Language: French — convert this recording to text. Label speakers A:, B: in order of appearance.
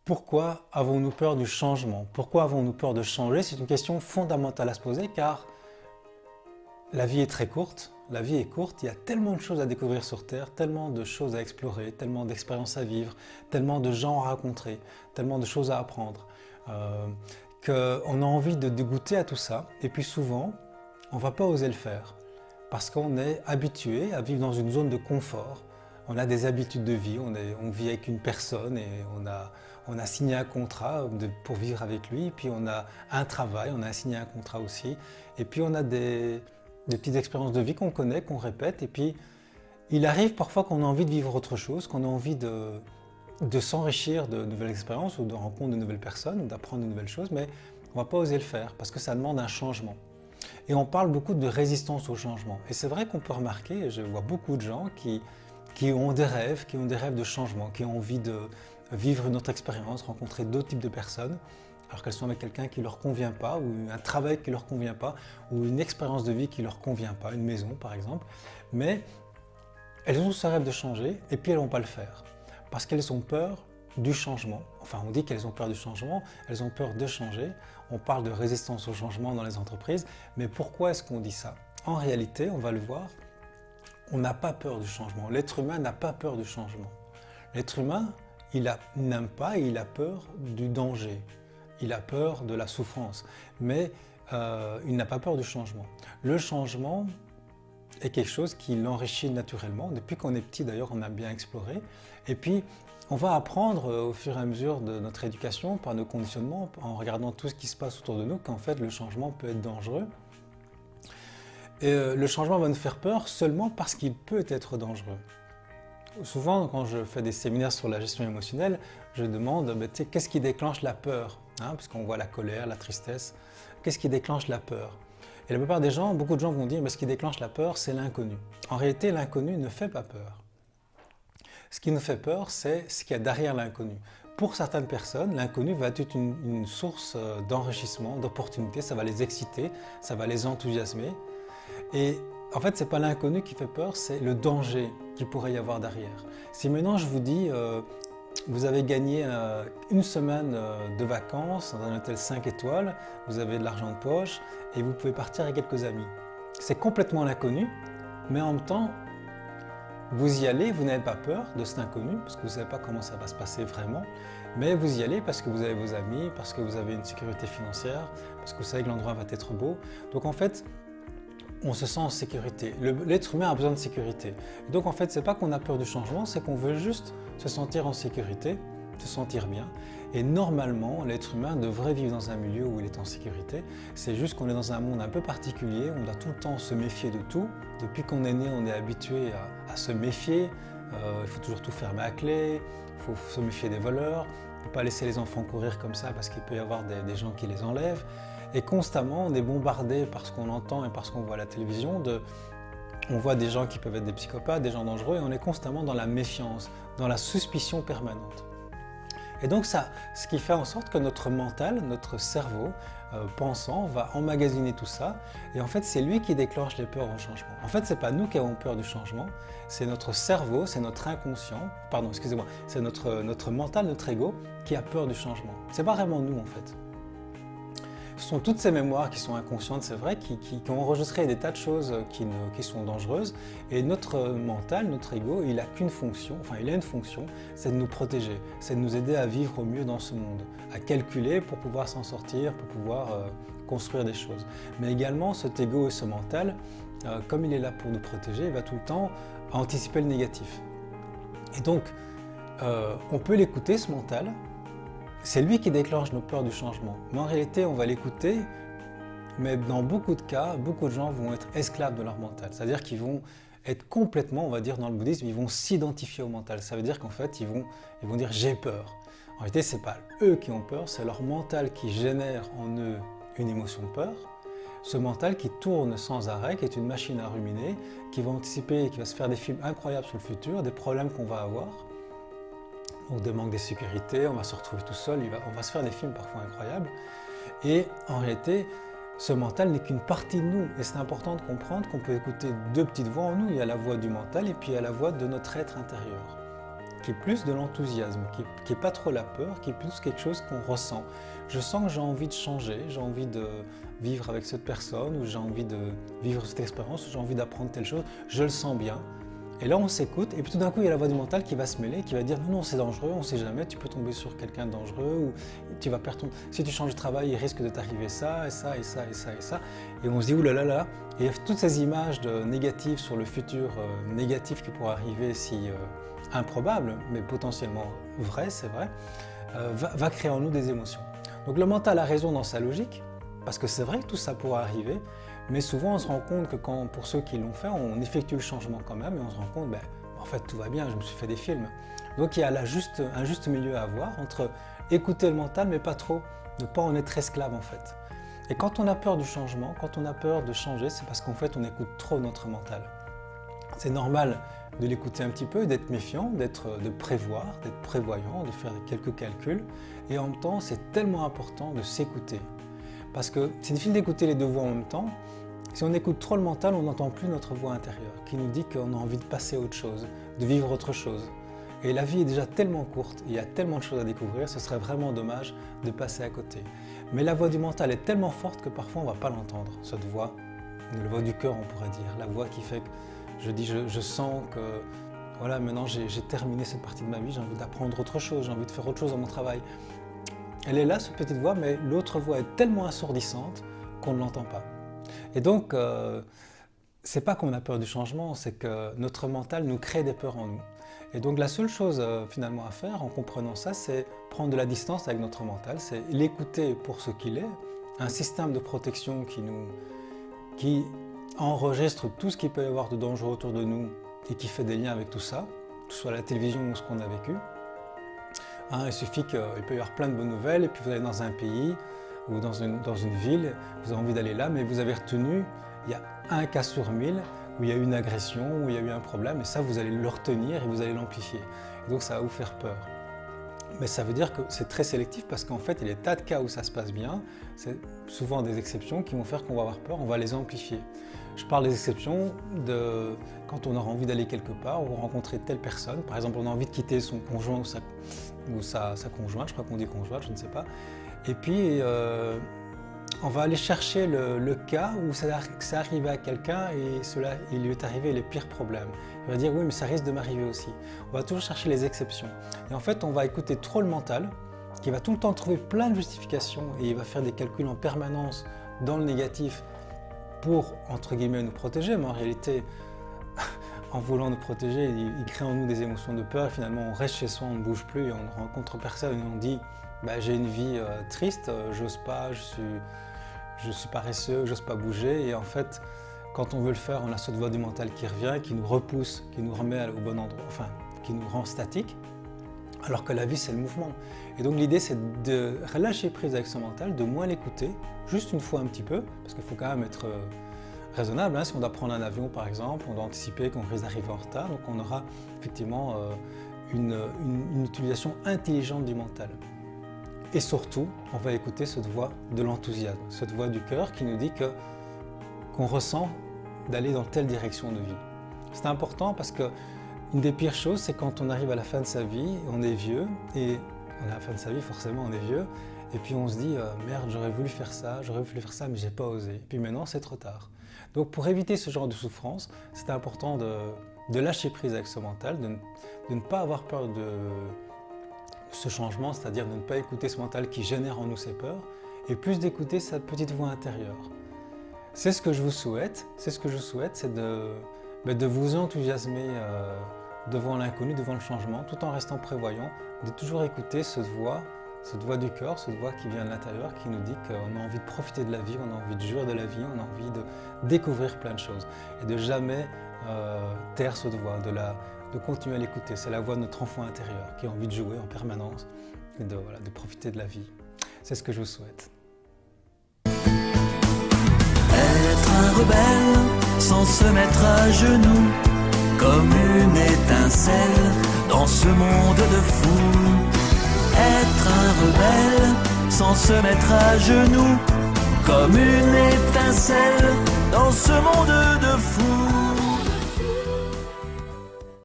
A: Pourquoi avons-nous peur du changement? Pourquoi avons-nous peur de changer? C'est une question fondamentale à se poser car la vie est très courte. La vie est courte, il y a tellement de choses à découvrir sur Terre, tellement de choses à explorer, tellement d'expériences à vivre, tellement de gens à rencontrer, tellement de choses à apprendre, qu'on a envie de goûter à tout ça. Et puis souvent, on ne va pas oser le faire parce qu'on est habitué à vivre dans une zone de confort. On a des habitudes de vie, on vit avec une personne et on a signé un contrat pour vivre avec lui, puis on a un travail, on a signé un contrat aussi, et puis on a des petites expériences de vie qu'on connaît, qu'on répète, et puis il arrive parfois qu'on a envie de vivre autre chose, qu'on a envie de s'enrichir de nouvelles expériences ou de rencontrer de nouvelles personnes, ou d'apprendre de nouvelles choses, mais on ne va pas oser le faire parce que ça demande un changement. Et on parle beaucoup de résistance au changement. Et c'est vrai qu'on peut remarquer, et je vois beaucoup de gens qui ont des rêves de changement, qui ont envie de vivre une autre expérience, rencontrer d'autres types de personnes, alors qu'elles sont avec quelqu'un qui ne leur convient pas, ou un travail qui ne leur convient pas, ou une expérience de vie qui ne leur convient pas, une maison par exemple. Mais elles ont ce rêve de changer, et puis elles ne vont pas le faire, parce qu'elles ont peur du changement. Enfin, on dit qu'elles ont peur du changement, elles ont peur de changer. On parle de résistance au changement dans les entreprises, mais pourquoi est-ce qu'on dit ça? En réalité, on va le voir, on n'a pas peur du changement. L'être humain n'a pas peur du changement. L'être humain, il n'aime pas, il a peur du danger. Il a peur de la souffrance, mais il n'a pas peur du changement. Le changement est quelque chose qui l'enrichit naturellement. Depuis qu'on est petit, d'ailleurs, on a bien exploré. Et puis, on va apprendre au fur et à mesure de notre éducation, par nos conditionnements, en regardant tout ce qui se passe autour de nous, qu'en fait, le changement peut être dangereux. Et le changement va nous faire peur seulement parce qu'il peut être dangereux. Souvent, quand je fais des séminaires sur la gestion émotionnelle, je demande qu'est-ce qui déclenche la peur, parce qu'on voit la colère, la tristesse, qu'est-ce qui déclenche la peur? Et la plupart des gens, beaucoup de gens vont dire ce qui déclenche la peur, c'est l'inconnu. En réalité, l'inconnu ne fait pas peur. Ce qui nous fait peur, c'est ce qu'il y a derrière l'inconnu. Pour certaines personnes, l'inconnu va être une source d'enrichissement, d'opportunités, ça va les exciter, ça va les enthousiasmer. Et en fait, ce n'est pas l'inconnu qui fait peur, c'est le danger qu'il pourrait y avoir derrière. Si maintenant je vous dis, vous avez gagné une semaine de vacances dans un hôtel 5 étoiles, vous avez de l'argent de poche et vous pouvez partir avec quelques amis. C'est complètement l'inconnu, mais en même temps, vous y allez, vous n'avez pas peur de cet inconnu, parce que vous ne savez pas comment ça va se passer vraiment, mais vous y allez parce que vous avez vos amis, parce que vous avez une sécurité financière, parce que vous savez que l'endroit va être beau. Donc en fait, on se sent en sécurité. L'être humain a besoin de sécurité. Donc en fait, c'est pas qu'on a peur du changement, c'est qu'on veut juste se sentir en sécurité, se sentir bien. Et normalement, l'être humain devrait vivre dans un milieu où il est en sécurité. C'est juste qu'on est dans un monde un peu particulier, on doit tout le temps se méfier de tout. Depuis qu'on est né, on est habitué à se méfier. Il faut toujours tout fermer à clé, il faut se méfier des voleurs, il ne faut pas laisser les enfants courir comme ça parce qu'il peut y avoir des gens qui les enlèvent. Et constamment, on est bombardé par ce qu'on entend et par ce qu'on voit à la télévision. On voit des gens qui peuvent être des psychopathes, des gens dangereux, et on est constamment dans la méfiance, dans la suspicion permanente. Et donc ça, ce qui fait en sorte que notre mental, notre cerveau pensant, va emmagasiner tout ça. Et en fait, c'est lui qui déclenche les peurs au changement. En fait, ce n'est pas nous qui avons peur du changement, c'est notre cerveau, c'est notre inconscient, pardon, excusez-moi, c'est notre mental, notre ego qui a peur du changement. Ce n'est pas vraiment nous en fait. Ce sont toutes ces mémoires qui sont inconscientes, c'est vrai, qui ont enregistré des tas de choses qui sont dangereuses. Et notre mental, notre ego, il n'a qu'une fonction, enfin il a une fonction, c'est de nous protéger, c'est de nous aider à vivre au mieux dans ce monde, à calculer pour pouvoir s'en sortir, pour pouvoir construire des choses. Mais également, cet ego et ce mental, comme il est là pour nous protéger, il va tout le temps anticiper le négatif. Et donc, on peut l'écouter, ce mental. C'est lui qui déclenche nos peurs du changement. Mais en réalité, on va l'écouter, mais dans beaucoup de cas, beaucoup de gens vont être esclaves de leur mental. C'est-à-dire qu'ils vont être complètement, on va dire dans le bouddhisme, ils vont s'identifier au mental. Ça veut dire qu'en fait, ils vont dire « j'ai peur ». En réalité, ce n'est pas eux qui ont peur, c'est leur mental qui génère en eux une émotion de peur. Ce mental qui tourne sans arrêt, qui est une machine à ruminer, qui va anticiper, qui va se faire des films incroyables sur le futur, des problèmes qu'on va avoir. Donc des manques de sécurité, on va se retrouver tout seul, on va se faire des films parfois incroyables. Et en réalité, ce mental n'est qu'une partie de nous. Et c'est important de comprendre qu'on peut écouter deux petites voix en nous. Il y a la voix du mental et puis il y a la voix de notre être intérieur, qui est plus de l'enthousiasme, qui est pas trop la peur, qui est plus quelque chose qu'on ressent. Je sens que j'ai envie de changer, j'ai envie de vivre avec cette personne, ou j'ai envie de vivre cette expérience, ou j'ai envie d'apprendre telle chose, je le sens bien. Et là, on s'écoute, et puis tout d'un coup, il y a la voix du mental qui va se mêler, qui va dire non, c'est dangereux, on ne sait jamais, tu peux tomber sur quelqu'un de dangereux, ou tu vas perdre ton... Si tu changes de travail, il risque de t'arriver ça, et ça, et ça, et ça, et ça. Et on se dit oulala, là, là, là. Et toutes ces images négatives sur le futur négatif qui pourrait arriver si improbable, mais potentiellement vrai, c'est vrai, va créer en nous des émotions. Donc le mental a raison dans sa logique, parce que c'est vrai que tout ça pourrait arriver, mais souvent on se rend compte que pour ceux qui l'ont fait, on effectue le changement quand même et on se rend compte, en fait tout va bien, je me suis fait des films. Donc il y a un juste milieu à avoir entre écouter le mental mais pas trop, ne pas en être esclave en fait. Et quand on a peur du changement, quand on a peur de changer, c'est parce qu'en fait on écoute trop notre mental. C'est normal de l'écouter un petit peu, d'être méfiant, de prévoir, d'être prévoyant, de faire quelques calculs. Et en même temps, c'est tellement important de s'écouter. Parce que c'est difficile d'écouter les deux voix en même temps. Si on écoute trop le mental, on n'entend plus notre voix intérieure qui nous dit qu'on a envie de passer à autre chose, de vivre autre chose. Et la vie est déjà tellement courte, il y a tellement de choses à découvrir, ce serait vraiment dommage de passer à côté. Mais la voix du mental est tellement forte que parfois on ne va pas l'entendre, cette voix, la voix du cœur on pourrait dire, la voix qui fait que je sens que voilà, maintenant j'ai terminé cette partie de ma vie, j'ai envie d'apprendre autre chose, j'ai envie de faire autre chose dans mon travail. Elle est là, cette petite voix, mais l'autre voix est tellement assourdissante qu'on ne l'entend pas. Et donc, c'est pas qu'on a peur du changement, c'est que notre mental nous crée des peurs en nous. Et donc la seule chose finalement à faire en comprenant ça, c'est prendre de la distance avec notre mental, c'est l'écouter pour ce qu'il est, un système de protection qui enregistre tout ce qu'il peut y avoir de dangereux autour de nous et qui fait des liens avec tout ça, que ce soit la télévision ou ce qu'on a vécu. Il suffit qu'il peut y avoir plein de bonnes nouvelles et puis vous allez dans un pays ou dans une ville, vous avez envie d'aller là, mais vous avez retenu, il y a un cas sur 1000 où il y a eu une agression, où il y a eu un problème, et ça vous allez le retenir et vous allez l'amplifier. Donc ça va vous faire peur. Mais ça veut dire que c'est très sélectif parce qu'en fait, il y a des tas de cas où ça se passe bien, c'est souvent des exceptions qui vont faire qu'on va avoir peur, on va les amplifier. Je parle des exceptions de quand on aura envie d'aller quelque part ou rencontrer telle personne, par exemple on a envie de quitter son conjoint ou sa conjointe, je crois qu'on dit conjointe, je ne sais pas, et puis on va aller chercher le cas où ça arrivé à quelqu'un et il lui est arrivé les pires problèmes. Il va dire oui mais ça risque de m'arriver aussi. On va toujours chercher les exceptions. Et en fait on va écouter trop le mental qui va tout le temps trouver plein de justifications et il va faire des calculs en permanence dans le négatif pour entre guillemets nous protéger, mais en réalité en voulant nous protéger, il crée en nous des émotions de peur. Finalement on reste chez soi, on ne bouge plus et on ne rencontre personne et on dit j'ai une vie triste, j'ose pas, je suis paresseux, j'ose pas bouger. Et en fait, quand on veut le faire, on a cette voix du mental qui revient, qui nous repousse, qui nous remet au bon endroit, enfin, qui nous rend statique, alors que la vie, c'est le mouvement. Et donc l'idée, c'est de relâcher prise avec ce mental, de moins l'écouter, juste une fois un petit peu, parce qu'il faut quand même être raisonnable. Si on doit prendre un avion, par exemple, on doit anticiper qu'on risque d'arriver en retard, donc on aura effectivement une utilisation intelligente du mental. Et surtout, on va écouter cette voix de l'enthousiasme, cette voix du cœur qui nous dit qu'on ressent d'aller dans telle direction de vie. C'est important parce qu'une des pires choses, c'est quand on arrive à la fin de sa vie, on est vieux, et à la fin de sa vie, forcément, on est vieux, et puis on se dit « Merde, j'aurais voulu faire ça, mais j'ai pas osé. » Et puis maintenant, c'est trop tard. Donc pour éviter ce genre de souffrance, c'est important de lâcher prise avec ce mental, de ne pas avoir peur de ce changement, c'est-à-dire de ne pas écouter ce mental qui génère en nous ces peurs, et plus d'écouter sa petite voix intérieure. C'est ce que je vous souhaite, c'est de vous enthousiasmer devant l'inconnu, devant le changement, tout en restant prévoyant, de toujours écouter cette voix du cœur, cette voix qui vient de l'intérieur, qui nous dit qu'on a envie de profiter de la vie, on a envie de jouir de la vie, on a envie de découvrir plein de choses, et de jamais taire cette voix, de continuer à l'écouter. C'est la voix de notre enfant intérieur qui a envie de jouer en permanence et de profiter de la vie. C'est ce que je vous souhaite.
B: Être un rebelle sans se mettre à genoux, comme une étincelle dans ce monde de fous. Être un rebelle sans se mettre à genoux, comme une étincelle dans ce monde de fous.